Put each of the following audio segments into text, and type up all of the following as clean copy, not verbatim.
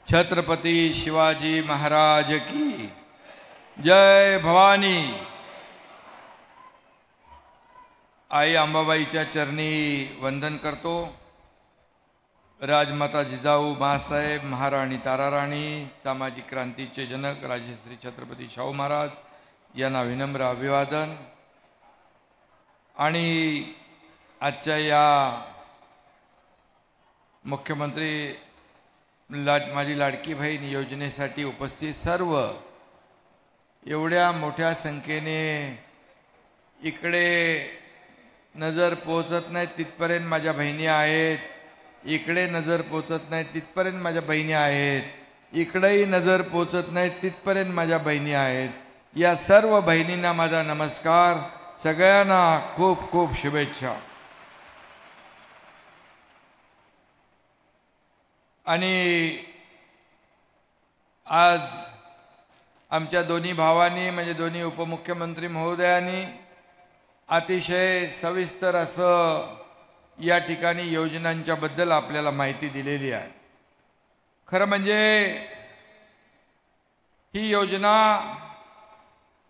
छत्रपती शिवाजी महाराज की जय भवानी। आई अंबाबाईच्या चरणी वंदन करतो। राजमाता जिजाऊ माँसाहेब, महाराणी ताराराणी, सामाजिक क्रांतीचे जनक राजश्री छत्रपती शाहू महाराज यांना विनम्र अभिवादन। आणि आजच्या या मुख्यमंत्री माझी लाडकी बहीण योजनेसाठी उपस्थित सर्व एवढ्या मोठ्या संख्येने इकडे नजर पोहोचत नाही तिथपर्यंत माझ्या बहिणी आहेत, इकडे नजर पोहोचत नाही तिथपर्यंत माझ्या बहिणी आहेत, इकडेही नजर पोहोचत नाही तिथपर्यंत माझ्या बहिणी आहेत। या सर्व बहिणींना माझा नमस्कार, सगळ्यांना खूप खूप शुभेच्छा। आणि आज आमच्या दोन्ही भावांनी म्हणजे दोन्ही उपमुख्यमंत्री महोदयांनी अतिशय सविस्तर असं या ठिकाणी योजनांच्या बद्दल आपल्याला माहिती दिलेली आहे। खरं म्हणजे ही योजना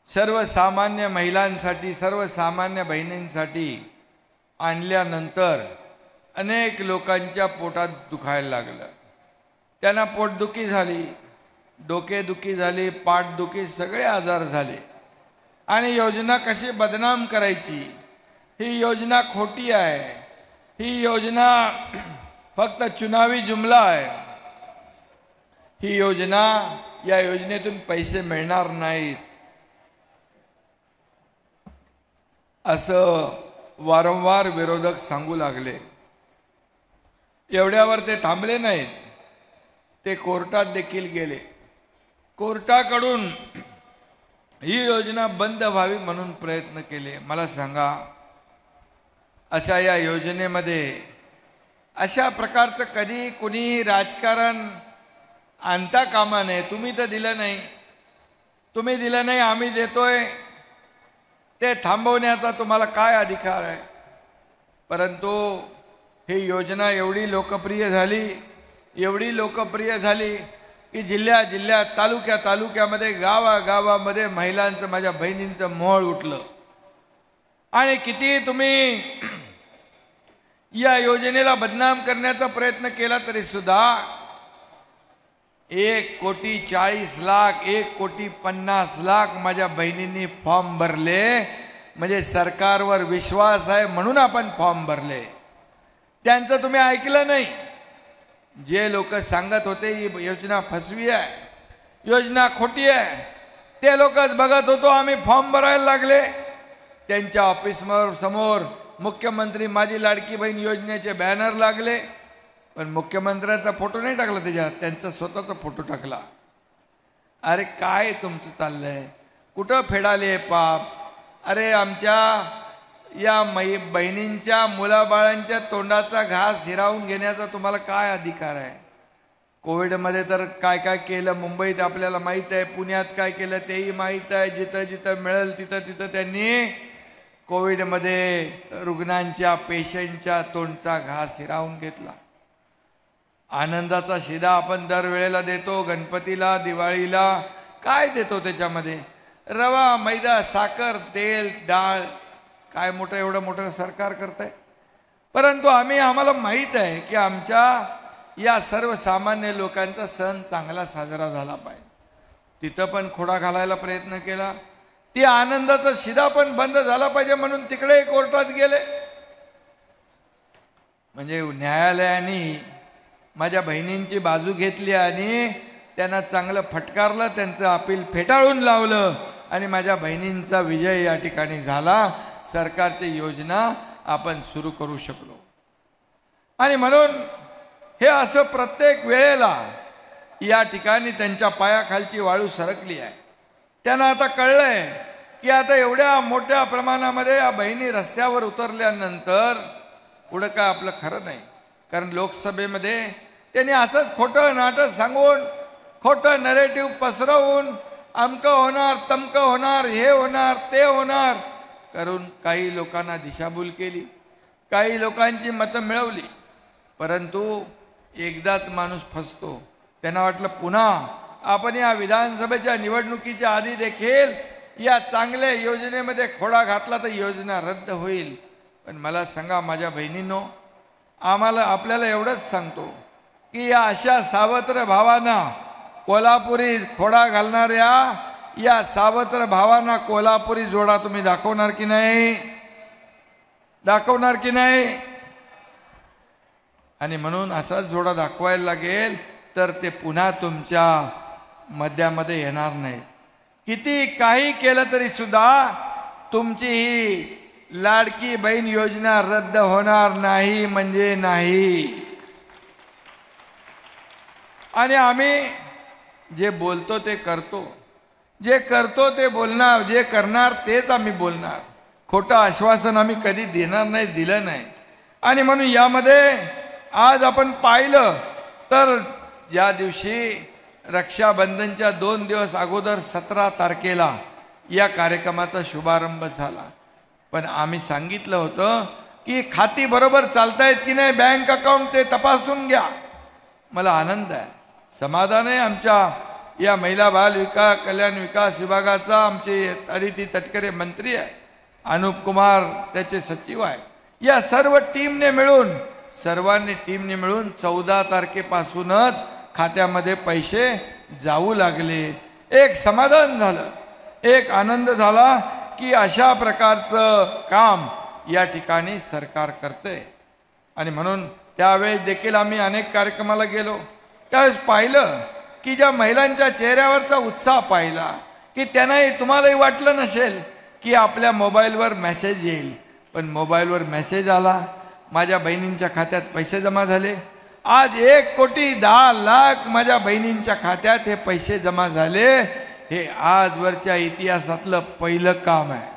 सर्वसामान्य महिलांसाठी, सर्वसामान्य बहिणींसाठी आणल्यानंतर अनेक लोकांच्या पोटात दुखायला लागलं। त्यांना पोटदुखी झाली, डोकेदुखी झाली, पाठदुखी, सगळे आजार झाले। आणि योजना कशी बदनाम करायची, ही योजना खोटी आहे, ही योजना फक्त चुनावी जुमला आहे, ही योजना, या योजनेतून पैसे मिळणार नाहीत असं वारंवार विरोधक सांगू लागले। एवढ्यावर ते थांबले नाहीत, ते कोर्टात देखील गेले। कोर्टाकडून ही योजना बंद व्हावी म्हणून प्रयत्न केले। मला सांगा, अशा या योजनेमध्ये अशा प्रकारचं कधी कुणी राजकारण आणता कामा नये। तुम्ही तर दिलं नाही, तुम्ही दिलं नाही, आम्ही देतोय, ते थांबवण्याचा तुम्हाला काय अधिकार आहे? परंतु ही योजना एवढी लोकप्रिय झाली, एवढी लोकप्रिय झाली की जिल्ह्या जिल्ह्यात, तालुक्या तालुक्यामध्ये, गावागावामध्ये महिलांचं, माझ्या बहिणींचं मोळ उठलं। आणि किती तुम्ही या योजनेला बदनाम करण्याचा प्रयत्न केला तरी सुद्धा 1,40,00,000, 1,50,00,000 माझ्या बहिणींनी फॉर्म भरले। म्हणजे सरकारवर विश्वास आहे म्हणून आपण फॉर्म भरले। त्यांचं तुम्ही ऐकलं नाही। जे लोक सांगत होते ही योजना फसवी आहे, योजना खोटी आहे, ते लोकच बघत होतो आम्ही, फॉर्म भरायला लागले। त्यांच्या ऑफिस समोर मुख्यमंत्री माझी लाडकी बहीण योजनेचे बॅनर लागले, पण मुख्यमंत्र्यांचा फोटो नाही टाकला त्याच्यात, त्यांचा स्वतःचा फोटो टाकला। अरे काय तुमचं चाललंय? कुठं फेडाले पाप? अरे आमच्या या बहिणींच्या, मुलाबाळांच्या तोंडाचा घास हिरावून घेण्याचा तुम्हाला काय अधिकार आहे? कोविडमध्ये तर काय काय केलं मुंबईत आपल्याला माहीत आहे, पुण्यात काय केलं तेही माहीत आहे। जिथं जिथं मिळेल तिथं तिथं त्यांनी कोविडमध्ये रुग्णांच्या, पेशंटच्या तोंडचा घास हिरावून घेतला। आनंदाचा शिदा आपण दरवेळेला देतो, गणपतीला, दिवाळीला काय देतो? त्याच्यामध्ये रवा, मैदा, साखर, तेल, डाळ, काय मोठं एवढं मोठं सरकार करतंय। परंतु आम्हाला माहीत आहे की आमच्या या सर्वसामान्य लोकांचा सण चांगला साजरा झाला पाहिजे। तिथं पण खोडा घालायला प्रयत्न केला। ती आनंदाचा शिदा पण बंद झाला पाहिजे म्हणून तिकडे कोर्टात गेले। म्हणजे न्यायालयाने माझ्या बहिणींची बाजू घेतली आणि त्यांना चांगलं फटकारलं, त्यांचं अपील फेटाळून लावलं आणि माझ्या बहिणींचा विजय या ठिकाणी झाला। सरकारची योजना आपण सुरू करू शकलो। आणि म्हणून हे असं प्रत्येक वेळेला या ठिकाणी त्यांच्या पायाखालची वाळू सरकली आहे। त्यांना आता कळलंय की आता एवढ्या मोठ्या प्रमाणामध्ये या बहिणी रस्त्यावर उतरल्यानंतर पुढं काय आपलं खरं नाही। कारण लोकसभेमध्ये त्यांनी असंच खोटं नाटक सांगून, खोटं नरेटिव्ह पसरवून, अमकं होणार, तमकं होणार, हे होणार, ते होणार करून काही लोकांना दिशाभूल केली, काही लोकांची मतं मिळवली। परंतु एकदाच माणूस फसतो, त्यांना वाटलं पुन्हा आपण या विधानसभेच्या निवडणुकीच्या आधी देखील या चांगल्या योजनेमध्ये खोडा घातला तर योजना रद्द होईल. पण मला सांगा माझ्या बहिणींनो, आपल्याला एवढंच सांगतो की या अशा सावत्र भावांना, कोल्हापुरी खोडा घालणाऱ्या या सावत्र भावांना कोल्हापुरी जोडा तुम्ही दाखवणार की नाही? दाखवणार की नाही? आणि म्हणून असाच जोडा दाखवायला लागेल तर ते पुन्हा तुमच्या मध्यामध्ये येणार नाही. किती काही केलं तरी सुद्धा तुमची ही लाडकी बहीण योजना रद्द होणार नाही म्हणजे नाही. आणि आम्ही जे बोलतो ते करतो, जे करतो ते बोलणार, जे करणार तेच आम्ही बोलणार. खोटं आश्वासन आम्ही कधी देणार नाही, दिलं नाही. आणि म्हणून यामध्ये आज आपण पाहिलं तर ज्या दिवशी रक्षाबंधनच्या 2 दिवस अगोदर 17 तारखेला या कार्यक्रमाचा शुभारंभ झाला. पण आम्ही सांगितलं होतं की खाती बरोबर चालतायत की नाही, बँक अकाउंट ते तपासून घ्या. मला आनंद आहे, समाधान आहे. आमच्या या महिला बाल विकास कल्याण विकास विभागाचा आमचे अदिती तटकरे मंत्री आहे, अनुप कुमार त्याचे सचिव आहे. या सर्व सर्वांनी टीमने मिळून 14 तारखेपासूनच खात्यामध्ये पैसे जाऊ लागले. एक समाधान झालं, एक आनंद झाला की अशा प्रकारचं काम या ठिकाणी सरकार करते. आणि म्हणून त्यावेळेस देखील आम्ही अनेक कार्यक्रमाला गेलो. त्यावेळेस पाहिलं की ज्या महिलांच्या चेहऱ्यावरचा उत्साह पाहिला की त्यांनाही, तुम्हालाही वाटलं नसेल की आपल्या मोबाईलवर मेसेज येईल, पण मोबाईलवर मेसेज आला, माझ्या बहिणींच्या खात्यात पैसे जमा झाले. आज 1,10,00,000 माझ्या बहिणींच्या खात्यात हे पैसे जमा झाले. हे आजवरच्या इतिहासातलं पहिलं काम आहे.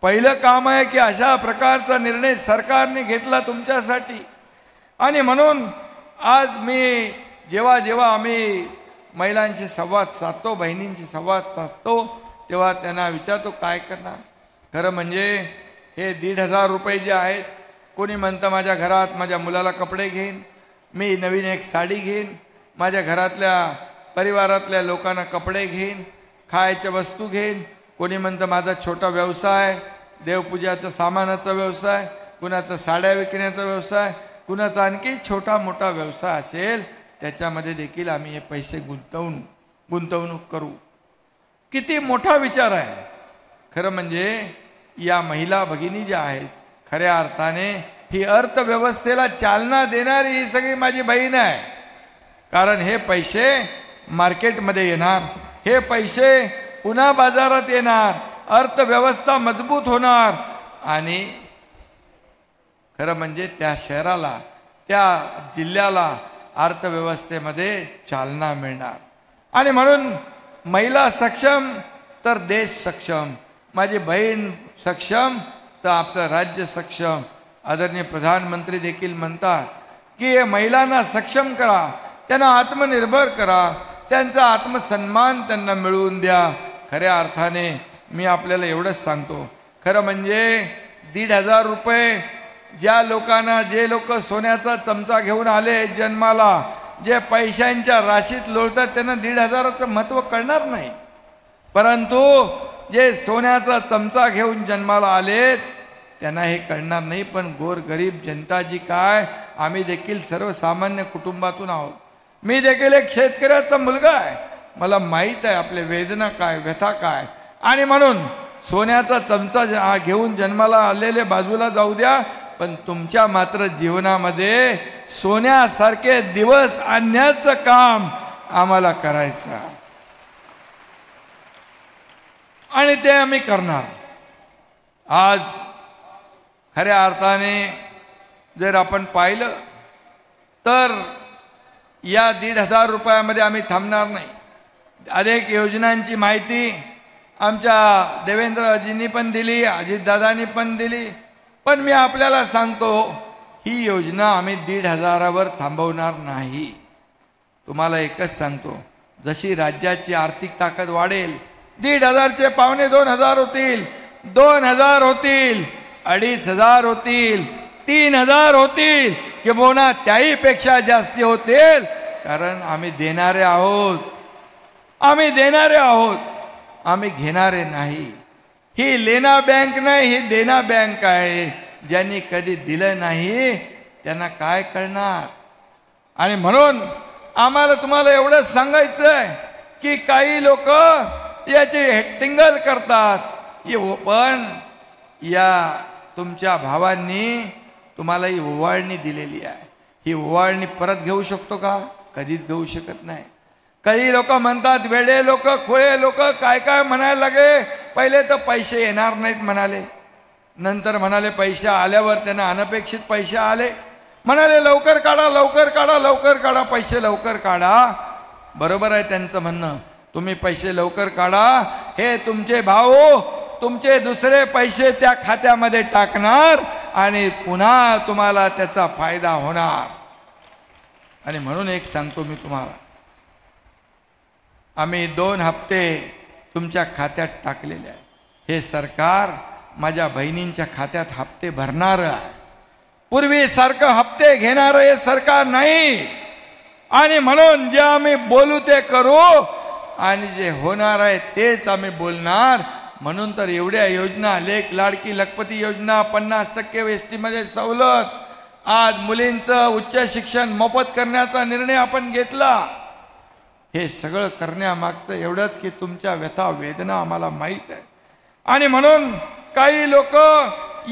पहिलं काम आहे की अशा प्रकारचा निर्णय सरकारने घेतला तुमच्यासाठी. आणि म्हणून आज मी जेव्हा आम्ही महिलांशी संवाद साधतो, बहिणींशी संवाद साधतो, तेव्हा त्यांना विचारतो काय करणार. खरं म्हणजे हे 1,500 रुपये जे आहेत, कोणी म्हणतं माझ्या घरात माझ्या मुलाला कपडे घेईन, मी नवीन एक साडी घेईन, माझ्या घरातल्या परिवारातल्या लोकांना कपडे घेईन, खायच्या वस्तू घेईन. कोणी म्हणतं माझा छोटा व्यवसाय, देवपूजाचा सामानाचा व्यवसाय, कुणाचा साड्या विकण्याचा व्यवसाय, कुणाचा आणखी छोटा मोठा व्यवसाय असेल, त्याच्यामध्ये देखील आम्ही हे पैसे गुंतवणूक करू. किती मोठा विचार आहे. खरं म्हणजे या महिला भगिनी ज्या आहेत, खऱ्या अर्थाने ही अर्थव्यवस्थेला चालना देणारी ही सगळी माझी बहीण आहे. कारण हे पैसे मार्केटमध्ये येणार, हे पैसे पुन्हा बाजारात येणार, अर्थव्यवस्था मजबूत होणार आणि खरं म्हणजे त्या शहराला, त्या जिल्ह्याला अर्थव्यवस्थेमध्ये चालना मिळणार. आणि म्हणून महिला सक्षम तर देश सक्षम, माझी बहीण सक्षम तर आपलं राज्य सक्षम. आदरणीय प्रधानमंत्री देखील म्हणतात की महिलांना सक्षम करा, त्यांना आत्मनिर्भर करा, त्यांचा आत्मसन्मान त्यांना मिळवून द्या. खऱ्या अर्थाने मी आपल्याला एवढंच सांगतो, खरं म्हणजे 1,500 रुपये ज्या लोकांना, जे लोक सोन्याचा चमचा घेऊन आले जन्माला, जे पैशांच्या राशीत लोळतात, त्यांना 1,500चं महत्त्व कळणार नाही. परंतु जे सोन्याचा चमचा घेऊन जन्माला आलेत त्यांना हे कळणार नाही. पण गोरगरीब जनता जी काय, आम्ही देखील सर्वसामान्य कुटुंबातून आहोत. मी देखील एक शेतकऱ्याचा मुलगा आहे. मला माहीत आहे आपले वेदना काय, व्यथा काय. आणि म्हणून सोन्याचा चमचा घेऊन जन्माला आलेले बाजूला जाऊ द्या, पण तुमच्या मात्र जीवनामध्ये सोन्यासारखे दिवस आणण्याचं काम आम्हाला करायचं आहे. आणि ते आम्ही करणार. आज खऱ्या अर्थाने जर आपण पाहिलं तर या 1,500 रुपयामध्ये आम्ही थांबणार नाही. अनेक योजनांची माहिती आमच्या देवेंद्रजींनी पण दिली, अजितदादांनी पण दिली. पण मी आपल्याला सांगतो, ही योजना आम्ही 1,500वर थांबवणार नाही. तुम्हाला एकच सांगतो, जशी राज्याची आर्थिक ताकद वाढेल, 1,500चे 2,500 होतील, 2,000 होतील, 2,500 होतील, 3,000 होतील, किंवा त्याही पेक्षा जास्ती होतील. कारण आम्ही देणारे आहोत, आम्ही देणारे आहोत, आम्ही घेणारे नाही. ही लेना बँक नाही, ही देना बँक आहे. ज्यांनी कधी दिलं नाही त्यांना काय कळणार. आणि म्हणून आम्हाला तुम्हाला एवढंच सांगायचं आहे की काही लोक याची टिंगल करतात, पण या तुमच्या भावांनी तुम्हाला ही ओवाळणी दिलेली आहे. ही ओवाळणी परत घेऊ शकतो का? कधीच घेऊ शकत नाही. काही लोक म्हणतात, वेडे लोक, खोळे लोक काय काय म्हणायला लागे. पहिले तर पैसे येणार नाहीत म्हणाले, नंतर म्हणाले पैसे आल्यावर त्यांना अनपेक्षित पैसे आले, म्हणाले लवकर काढा, लवकर काढा, लवकर काढा, पैसे लवकर काढा. बरोबर आहे त्यांचं म्हणणं, तुम्ही पैसे लवकर काढा. हे तुमचे भाऊ तुमचे दुसरे पैसे त्या खात्यामध्ये टाकणार आणि पुन्हा तुम्हाला त्याचा फायदा होणार. आणि म्हणून एक सांगतो मी तुम्हाला, आम्ही 2 हप्ते तुमच्या खात्यात टाकलेले आहे. हे सरकार माझ्या बहिणींच्या खात्यात हप्ते भरणार आहे. पूर्वीसारखं हप्ते घेणारं हे सरकार नाही. आणि म्हणून जे आम्ही बोलू ते करू आणि जे होणार आहे तेच आम्ही बोलणार. म्हणून तर एवढ्या योजना, लेक लाडकी लखपती योजना, 50% एसटी मध्ये सवलत, आज मुलींचं उच्च शिक्षण मोफत करण्याचा निर्णय आपण घेतला. हे सगळं करण्यामागचं एवढंच की तुमच्या व्यथा वेदना आम्हाला माहीत आहे. आणि म्हणून काही लोक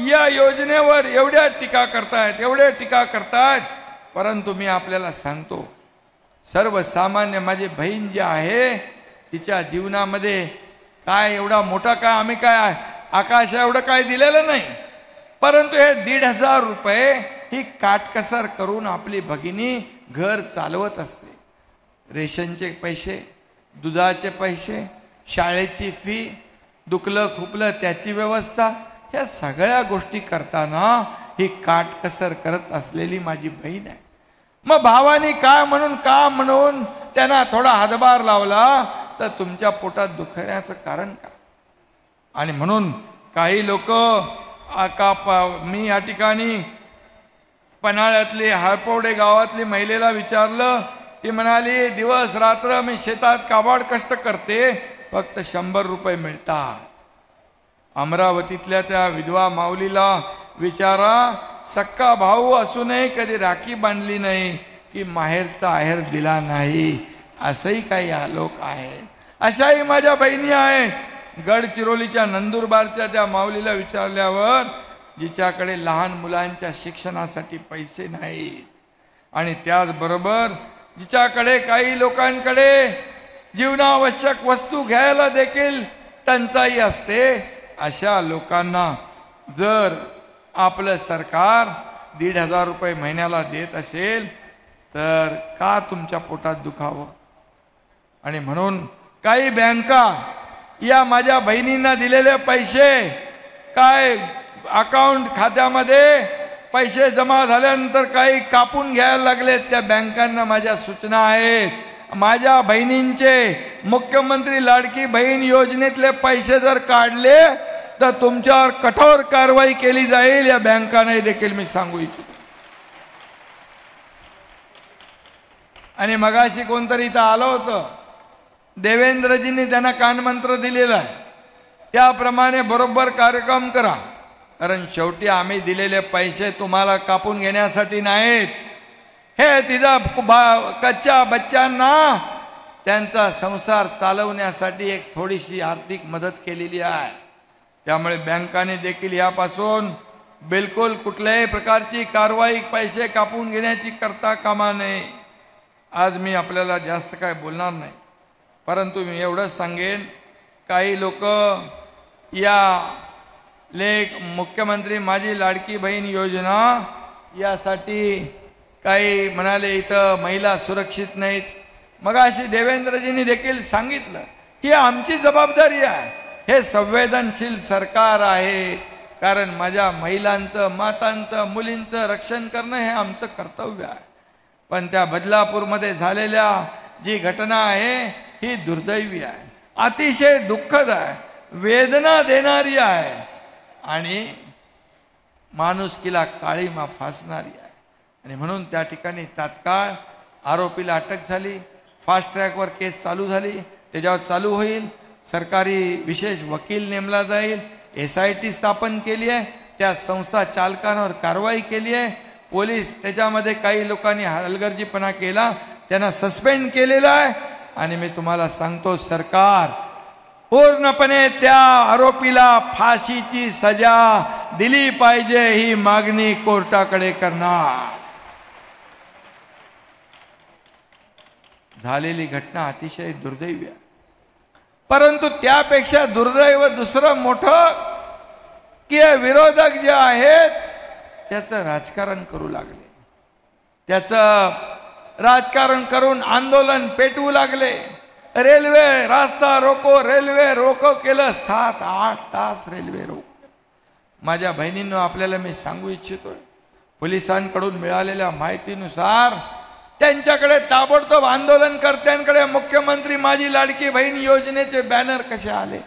या योजनेवर एवढ्या टीका करतायत, एवढ्या टीका करतायत. परंतु मी आपल्याला सांगतो, सर्वसामान्य माझी बहीण जी आहे तिच्या जीवनामध्ये काय एवढा मोठा काय आम्ही काय आकाश एवढं काय दिलेलं नाही. परंतु हे 1,500 रुपये ही काटकसर करून आपली भगिनी घर चालवत असते. रेशनचे पैसे, दुधाचे पैसे, शाळेची फी, दुखलं खुपलं त्याची व्यवस्था, ह्या सगळ्या गोष्टी करताना ही काटकसर करत असलेली माझी बहीण आहे. मग भावानी काय म्हणून त्यांना थोडा हातभार लावला तर तुमच्या पोटात दुखण्याचं कारण का? आणि म्हणून काही लोक मी या ठिकाणी पन्हाळ्यातली हारपवडे गावातली महिलेला विचारलं. ती म्हणाली, दिवस रात्र मी शेतात काबाड कष्ट करते, फक्त 100 रुपये मिळतात. अमरावतीतल्या त्या विधवा माऊलीला विचारा, सक्का भाऊ असूनही कधी राखी बांधली नाही की माहेरचा आहेर दिला नाही. असंही काही लोक आहेत. अशाही माझ्या बहिणी आहेत. गडचिरोलीच्या नंदुरबारच्या त्या माऊलीला विचारल्यावर, जिच्याकडे लहान मुलांच्या शिक्षणासाठी पैसे नाहीत आणि त्याचबरोबर जिच्याकडे काही लोकांकडे जीवनावश्यक वस्तू घ्यायला देखील टंचाई असते, अशा लोकांना जर आपलं सरकार 1,500 रुपये महिन्याला देत असेल तर का तुमच्या पोटात दुखावं? आणि म्हणून काही बँका या माझ्या बहिणींना दिलेले पैसे काय अकाउंट खात्यामध्ये पैसे जमा झाल्यानंतर काही कापून घ्यायला लागलेत. त्या बँकांना माझ्या सूचना आहेत, माझ्या बहिणींचे मुख्यमंत्री लाडकी बहीण योजनेतले पैसे जर काढले तर तुमच्यावर कठोर कारवाई केली जाईल. या बँकांना देखील मी सांगू इच्छितो. आणि मगाशी कोणतरी इथं आलं होतं, देवेंद्रजींनी त्यांना कानमंत्र दिलेला आहे, त्याप्रमाणे बरोबर कार्यक्रम करा. कारण शेवटी आम्ही दिलेले पैसे तुम्हाला कापून घेण्यासाठी नाहीत. हे तिचा कच्च्या बच्चांना त्यांचा संसार चालवण्यासाठी एक थोडीशी आर्थिक मदत केलेली आहे. त्यामुळे बँकाने देखील यापासून बिलकुल कुठल्याही प्रकारची कारवाई पैसे कापून घेण्याची करता कामा नये. आज मी आपल्याला जास्त काय बोलणार नाही, परंतु मी एवढंच सांगेन, काही लोक या मुख्यमंत्री माझी लाडकी बहीण योजना यासाठी काही म्हणाले इथं महिला सुरक्षित नाहीत. मग अशी देवेंद्रजींनी देखील सांगितलं की आमची जबाबदारी आहे, हे संवेदनशील सरकार आहे, कारण माझ्या महिलांचं, मातांचं, मुलींचं रक्षण करणं हे आमचं कर्तव्य आहे. पण त्या बदलापूरमध्ये झालेल्या जी घटना आहे ही दुर्दैवी आहे, अतिशय दुःखद आहे, वेदना देणारी आहे आणि माणुसकीला काळीमा फासणारी आहे. आणि म्हणून त्या ठिकाणी तात्काळ आरोपीला अटक झाली, फास्ट ट्रॅकवर केस चालू झाली, त्याच्यावर चालू होईल, सरकारी विशेष वकील नेमला जाईल, SIT स्थापन केली आहे, त्या संस्था चालकांवर कारवाई केली आहे, पोलीस त्याच्यामध्ये काही लोकांनी हलगर्जीपणा केला त्यांना सस्पेंड केलेला आहे. आणि मी तुम्हाला सांगतो सरकार पूर्णपणे त्या आरोपीला फाशीची सजा दिली पाहिजे ही मागणी कोर्टाकडे करणार. झालेली घटना अतिशय दुर्दैवी आहे, परंतु त्यापेक्षा दुर्दैव दुसरं मोठं की विरोधक जे आहेत त्याचं राजकारण करू लागले, त्याचं राजकारण करून आंदोलन पेटवू लागले. रेल्वे रास्ता रोको केलं, 7-8 तास रेल्वे रोको. माझ्या बहिणींनो, आपल्याला मी सांगू इच्छितोय, पोलिसांकडून मिळालेल्या माहितीनुसार त्यांच्याकडे ताबडतोब आंदोलनकर्त्यांकडे मुख्यमंत्री माझी लाडकी बहीण योजनेचे बॅनर कसे आले.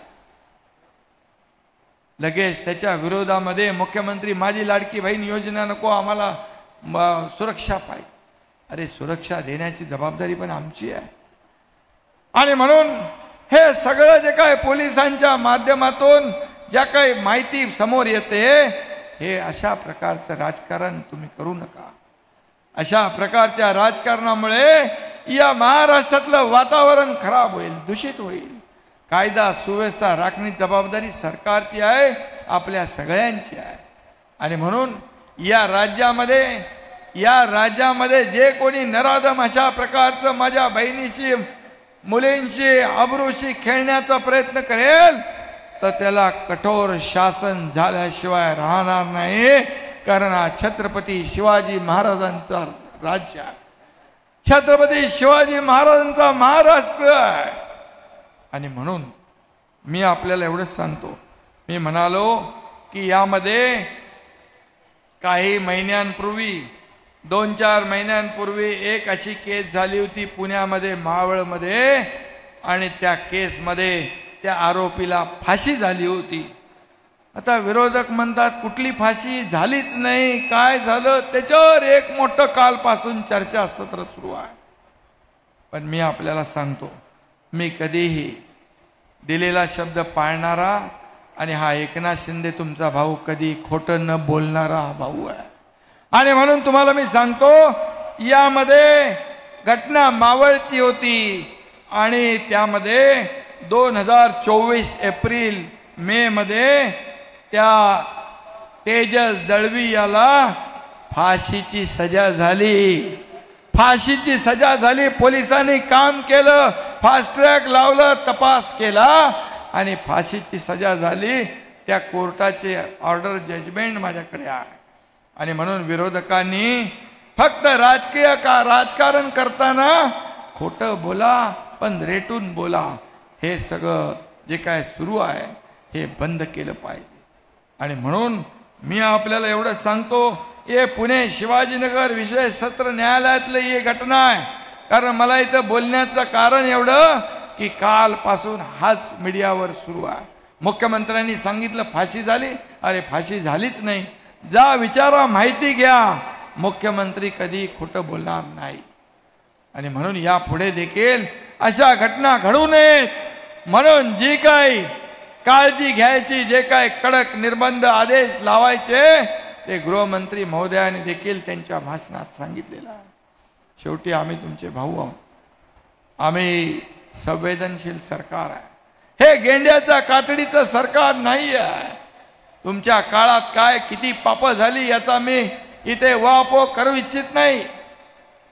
लगेच त्याच्या विरोधामध्ये मुख्यमंत्री माझी लाडकी बहीण योजना नको, आम्हाला सुरक्षा पाहिजे. अरे सुरक्षा देण्याची जबाबदारी पण आमची आहे. आणि म्हणून हे सगळं जे काय पोलिसांच्या माध्यमातून ज्या काही माहिती समोर येते, हे अशा प्रकारचं राजकारण तुम्ही करू नका. अशा प्रकारच्या राजकारणामुळे या महाराष्ट्रातलं वातावरण खराब होईल, दूषित होईल. कायदा सुव्यवस्था राखण्याची जबाबदारी सरकारची आहे, आपल्या सगळ्यांची आहे. आणि म्हणून या राज्यामध्ये जे कोणी नराधम अशा प्रकारचं माझ्या बहिणीशी मुलींशी अब्रूशी खेळण्याचा प्रयत्न करेल तर त्याला कठोर शासन झाल्याशिवाय राहणार नाही. कारण हा छत्रपती शिवाजी महाराजांचा राज्य आहे, छत्रपती शिवाजी महाराजांचा महाराष्ट्र आहे. आणि म्हणून मी आपल्याला एवढंच सांगतो, मी म्हणालो की यामध्ये काही महिन्यांपूर्वी 2-4 महिन्यांपूर्वी एक अशी केस झाली होती पुण्यामध्ये, मावळमध्ये, आणि त्या केसमध्ये त्या आरोपीला फाशी झाली होती. आता विरोधक म्हणतात कुठली फाशी झालीच नाही, काय झालं, त्याच्यावर एक मोठं कालपासून चर्चा सत्र सुरू आहे. पण मी आपल्याला सांगतो, मी कधीही दिलेला शब्द पाळणारा आणि हा एकनाथ शिंदे तुमचा भाऊ कधी खोटं न बोलणारा हा भाऊ आहे. आणि म्हणून तुम्हाला मी सांगतो, यामध्ये घटना मावळची होती आणि त्यामध्ये 2024 एप्रिल मे मध्ये त्या तेजस दळवी याला फाशीची सजा झाली. फाशीची सजा झाली. पोलिसांनी काम केलं, फास्ट ट्रॅक लावलं, तपास केला आणि फाशीची सजा झाली. त्या कोर्टाचे ऑर्डर जजमेंट माझ्याकडे आहे. आणि म्हणून विरोधकांनी फक्त राजकारण करताना खोटं बोला पण रेटून बोला, हे सगळं जे काय सुरू आहे हे बंद केलं पाहिजे. आणि म्हणून मी आपल्याला एवढं सांगतो, हे पुणे शिवाजीनगर विशेष सत्र न्यायालयातली ही घटना आहे. कारण मला इथं बोलण्याचं कारण एवढं की कालपासून हाच मीडियावर सुरू आहे. मुख्यमंत्र्यांनी सांगितलं फाशी झाली, अरे फाशी झालीच नाही. जा विचारा, माहिती घ्या, मुख्यमंत्री कधी खोटं बोलणार नाही. आणि म्हणून यापुढे देखील अशा घटना घडू नयेत म्हणून जी काही काळजी घ्यायची, जे काही कडक निर्बंध आदेश लावायचे ते गृहमंत्री महोदयांनी देखील त्यांच्या भाषणात सांगितलेलं आहे. शेवटी आम्ही तुमचे भाऊ आहोत, आम्ही संवेदनशील सरकार आहे. हे गेंड्याच्या कातडीचं सरकार नाही आहे. तुमच्या काळात काय किती पापं झाली याचा मी इथे वापो करू इच्छित नाही,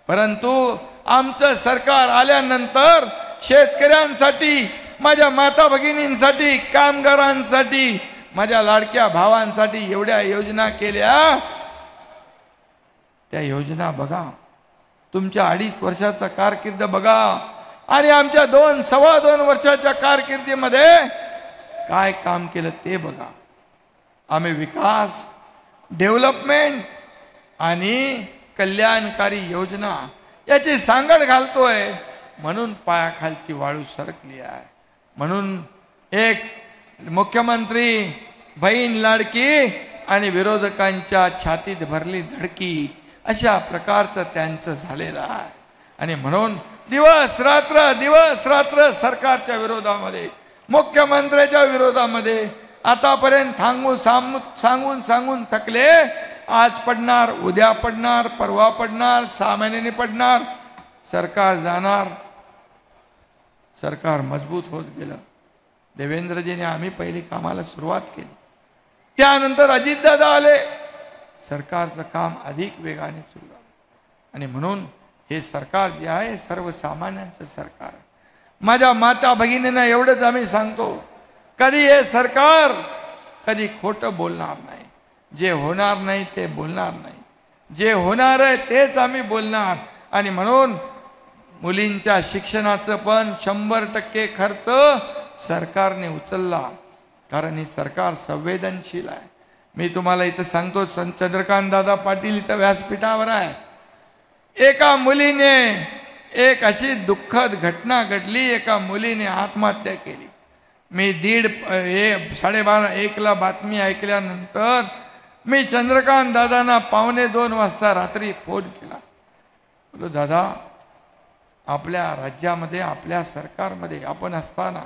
परंतु आमचं सरकार आल्यानंतर शेतकऱ्यांसाठी, माझ्या माता भगिनींसाठी, कामगारांसाठी, माझ्या लाडक्या भावांसाठी एवढ्या योजना केल्या. त्या योजना बघा, तुमच्या 2.5 वर्षाचा कारकीर्द बघा आणि आमच्या 2-2.25 वर्षाच्या कारकिर्दीमध्ये काय काम केलं ते बघा. आम्ही विकास, डेव्हलपमेंट आणि कल्याणकारी योजना याची सांगड घालतोय. म्हणून पायाखालची वाळू सरकली आहे. म्हणून एक मुख्यमंत्री बहीण लाडकी आणि विरोधकांच्या छातीत भरली धडकी, अशा प्रकारचं त्यांचं झालेलं आहे. आणि म्हणून दिवस रात्र सरकारच्या विरोधामध्ये, मुख्यमंत्र्याच्या विरोधामध्ये आतापर्यंत सांगून थकले. आज पडणार, उद्या पडणार, परवा पडणार, 6 महिन्यांनी पडणार, सरकार जाणार. सरकार मजबूत होत गेलं. देवेंद्रजीने आम्ही पहिली कामाला सुरुवात केली, त्यानंतर अजितदादा आले, सरकारचं काम अधिक वेगाने सुरू झालं. आणि म्हणून हे सरकार जे आहे सर्वसामान्यांचं सरकार आहे. माझ्या माता भगिनींना एवढंच आम्ही सांगतो, कधी हे सरकार कधी खोटं बोलणार नाही. जे होणार नाही ते बोलणार नाही, जे होणार आहे तेच आम्ही बोलणार. आणि म्हणून मुलींच्या शिक्षणाचं पण 100% खर्च सरकारने उचलला, कारण हे सरकार संवेदनशील आहे. मी तुम्हाला इथं सांगतो, चंद्रकांत दादा पाटील इथं व्यासपीठावर आहे. एका मुलीने, एक अशी दुःखद घटना घडली, एका मुलीने आत्महत्या केली. मी 12:30-1ला बातमी ऐकल्यानंतर मी चंद्रकांत दादांना 1:45 वाजता रात्री फोन केला. बोलो, दादा, आपल्या राज्यामध्ये, आपल्या सरकारमध्ये आपण असताना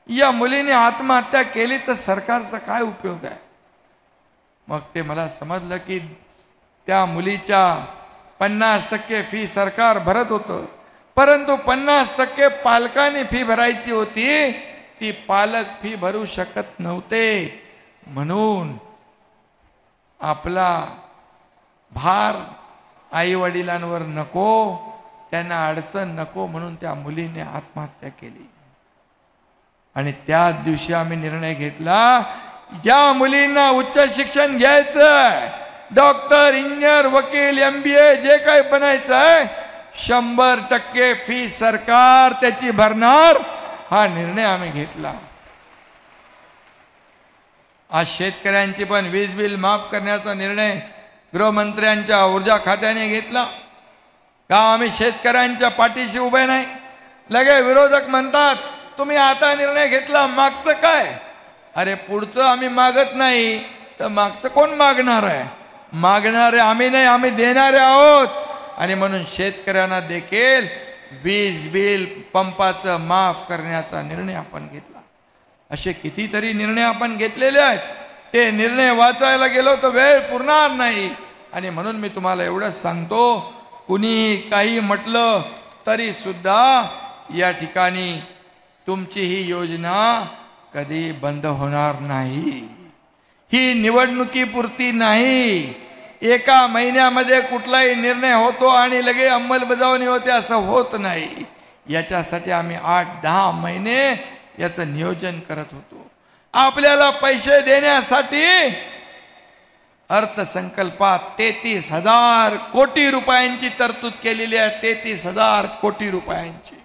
या मुलीने आत्महत्या केली तर सरकारचा काय उपयोग आहे? मग ते मला समजलं की त्या मुलीच्या 50% फी सरकार भरत होतं, परंतु 50% पालकांनी फी भरायची होती. ती पालक फी भरू शकत नव्हते. म्हणून आपला भार आई वडिलांवर नको, त्यांना अडचण नको, म्हणून त्या मुलीने आत्महत्या केली. आणि त्याच दिवशी आम्ही निर्णय घेतला, ज्या मुलींना उच्च शिक्षण घ्यायचं, डॉक्टर, इंजिनियर, वकील, MBA जे काही बनायचं आहे, 100% फी सरकार त्याची भरणार. हा निर्णय आम्ही घेतला. आज शेतकऱ्यांची पण वीज बिल माफ करण्याचा निर्णय गृहमंत्र्यांच्या ऊर्जा खात्याने घेतला. का आम्ही शेतकऱ्यांच्या पाठीशी उभे नाही? लगे विरोधक म्हणतात, तुम्ही आता निर्णय घेतला, मागचं काय? अरे पुढचं आम्ही मागत नाही तर मागचं कोण मागणार आहे? मागणारे आम्ही नाही, आम्ही देणारे आहोत. आणि म्हणून शेतकऱ्यांना देखील वीज बिल पंपाचं माफ करण्याचा निर्णय आपण घेतला. असे कितीतरी निर्णय आपण घेतलेले आहेत. ते निर्णय वाचायला गेलो तर वेळ पुरणार नाही. आणि म्हणून मी तुम्हाला एवढंच सांगतो, कुणीही काही म्हटलं तरी सुद्धा या ठिकाणी तुमची ही योजना कधी बंद होणार नाही. ही निवडणुकीपुरती नाही. एका महिन्यामध्ये कुठलाही निर्णय होतो आणि लगे अंमलबजावणी होते असं होत नाही. याच्यासाठी आम्ही 8-10 महिने याचं नियोजन करत होतो. आपल्याला पैसे देण्यासाठी अर्थसंकल्पात 33,000 कोटी रुपयांची तरतूद केलेली आहे. 33,000 कोटी रुपयांची.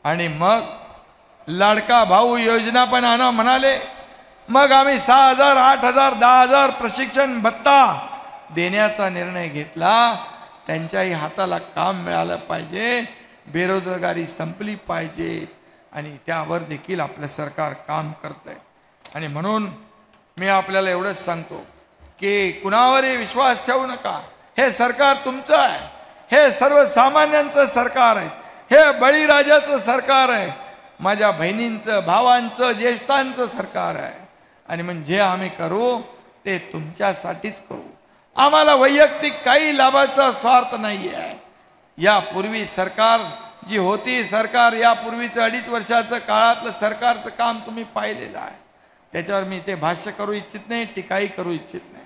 आणि मग लाडका भाऊ योजना पण आणा म्हणाले. मग आम्ही 6,000, 8,000, 10,000 प्रशिक्षण भत्ता देण्याचा निर्णय घेतला. त्यांच्याही हाताला काम मिळालं पाहिजे, बेरोजगारी संपली पाहिजे. आणि त्यावर देखील आपलं सरकार काम करतंय. आणि म्हणून मी आपल्याला एवढंच सांगतो की कुणावरही विश्वास ठेवू नका. हे सरकार तुमचं आहे. हे सर्वसामान्यांचं सरकार आहे. हे बळीराजाचं सरकार आहे. माझ्या बहिणींचं, भावांचं, ज्येष्ठांचं सरकार आहे. आणि म्हणजे आम्ही करू ते तुमच्यासाठीच करू. आम्हाला वैयक्तिक काही लाभाचा स्वार्थ नाही आहे. यापूर्वी सरकार जी होती, सरकार यापूर्वीचं 2.5 वर्षाचं काळातलं सरकारचं काम तुम्ही पाहिलेलं आहे. त्याच्यावर मी ते भाष्य करू इच्छित नाही, टीकाही करू इच्छित नाही.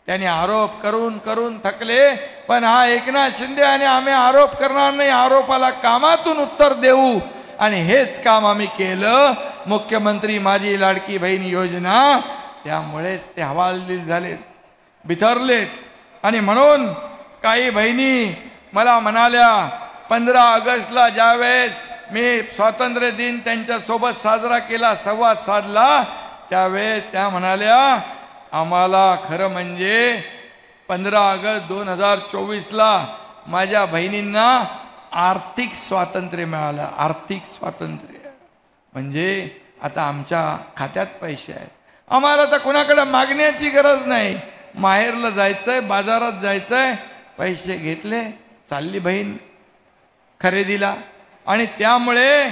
त्यांनी आरोप करून करून थकले. पण हा एकनाथ शिंदे आणि आम्ही आरोप करणार नाही, आरोपाला कामातून उत्तर देऊ. आणि हेच काम आम्ही केलं. मुख्यमंत्री माझी लाडकी बहीण योजना, त्यामुळे ते हवालदिल झालेत, बिथरलेत. आणि म्हणून काही बहिणी मला म्हणाल्या, 15 ऑगस्टला ज्यावेळेस मी स्वातंत्र्य दिन त्यांच्यासोबत साजरा केला, संवाद साधला, त्यावेळेस त्या म्हणाल्या, आम्हाला खरं म्हणजे 15 ऑगस्ट 2024ला माझ्या बहिणींना आर्थिक स्वातंत्र्य मिळालं. आर्थिक स्वातंत्र्य म्हणजे आता आमच्या खात्यात पैसे आहेत. आम्हाला तर कोणाकडे मागण्याची गरज नाही. माहेरला जायचंय, बाजारात जायचंय, पैसे घेतले, चालली बहीण खरेदीला. आणि त्यामुळे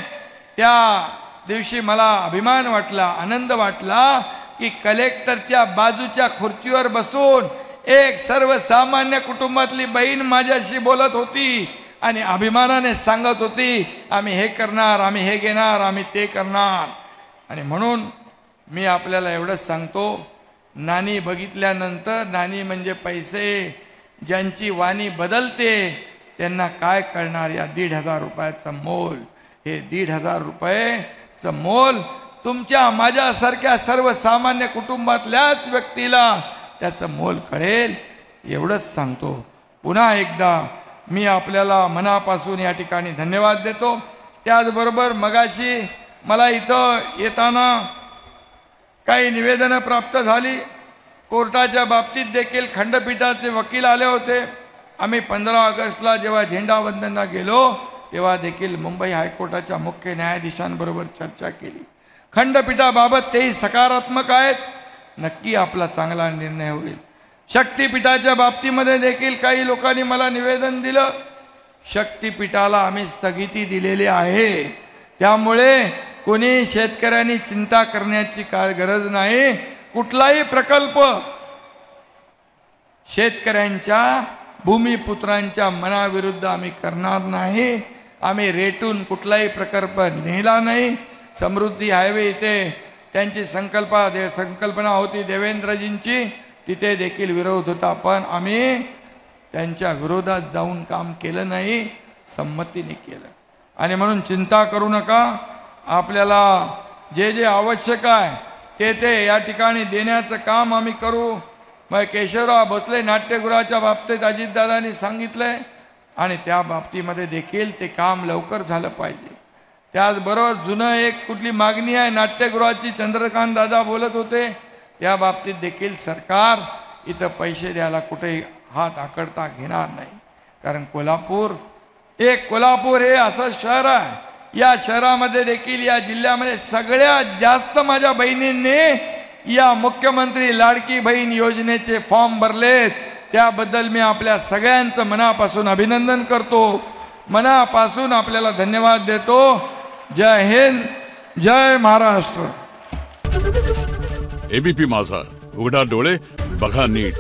त्या दिवशी मला अभिमान वाटला, आनंद वाटला की कलेक्टरच्या बाजूच्या खुर्चीवर बसून एक सर्वसामान्य कुटुंबातली बहीण माझ्याशी बोलत होती आणि अभिमानाने सांगत होती, आम्ही हे करणार, आम्ही हे घेणार, आम्ही ते करणार. आणि म्हणून मी आपल्याला एवढंच सांगतो, नाणी बघितल्यानंतर, नाणी म्हणजे पैसे, ज्यांची वाणी बदलते त्यांना काय कळणार या 1,500 रुपयाचं मोल. हे 1,500 रुपयेचं मोल तुमच्या माझ्यासारख्या सर्वसामान्य कुटुंबातल्याच व्यक्तीला त्याचं मोल कळेल, एवढंच सांगतो. पुन्हा एकदा मी आपल्याला मनापासून या ठिकाणी धन्यवाद देतो. त्याचबरोबर मगाशी मला इथं येताना काही निवेदनं प्राप्त झाली. कोर्टाच्या बाबतीत देखील खंडपीठाचे वकील आले होते. आम्ही 15 ऑगस्टला जेव्हा झेंडावंदनला गेलो तेव्हा देखील मुंबई हायकोर्टाच्या मुख्य न्यायाधीशांबरोबर चर्चा केली. खंडपीठाबाबत तेही सकारात्मक आहेत. नक्की आपला चांगला निर्णय होईल. शक्तीपीठाच्या बाबतीमध्ये देखील काही लोकांनी मला निवेदन दिलं. शक्तीपीठाला आम्ही स्थगिती दिलेली आहे. त्यामुळे कोणी शेतकऱ्यांनी चिंता करण्याची काय गरज नाही. कुठलाही प्रकल्प शेतकऱ्यांच्या भूमिपुत्रांच्या मनाविरुद्ध आम्ही करणार नाही. आम्ही रेटून कुठलाही प्रकल्प नेला नाही. समृद्धी हायवे इथे त्यांची संकल्पना होती देवेंद्रजींची, तिथे देखील विरोध होता, पण आम्ही त्यांच्या विरोधात जाऊन काम केलं नाही, संमतीने केलं. आणि म्हणून चिंता करू नका. आपल्याला जे जे आवश्यक आहे ते या ठिकाणी देण्याचं काम आम्ही करू. मग केशवराव भोसले नाट्यगृहाच्या बाबतीत अजितदादांनी सांगितलंय आणि त्या बाबतीमध्ये देखील ते काम लवकर झालं पाहिजे. त्याचबरोबर जुनं एक कुठली मागणी आहे नाट्यगृहाची, चंद्रकांत दादा बोलत होते, त्या बाबतीत देखील सरकार इथं पैसे द्यायला कुठेही हात आकडता घेणार नाही. कारण कोल्हापूर हे असं शहर आहे, या शहरामध्ये देखील या जिल्ह्यामध्ये सगळ्यात जास्त माझ्या बहिणींनी या मुख्यमंत्री लाडकी बहीण योजनेचे फॉर्म भरलेत. त्याबद्दल मी आपल्या सगळ्यांचं मनापासून अभिनंदन करतो, मनापासून आपल्याला धन्यवाद देतो. जय हिंद, जय महाराष्ट्र. एबीपी माझा, उघडा डोळे बघा नीट.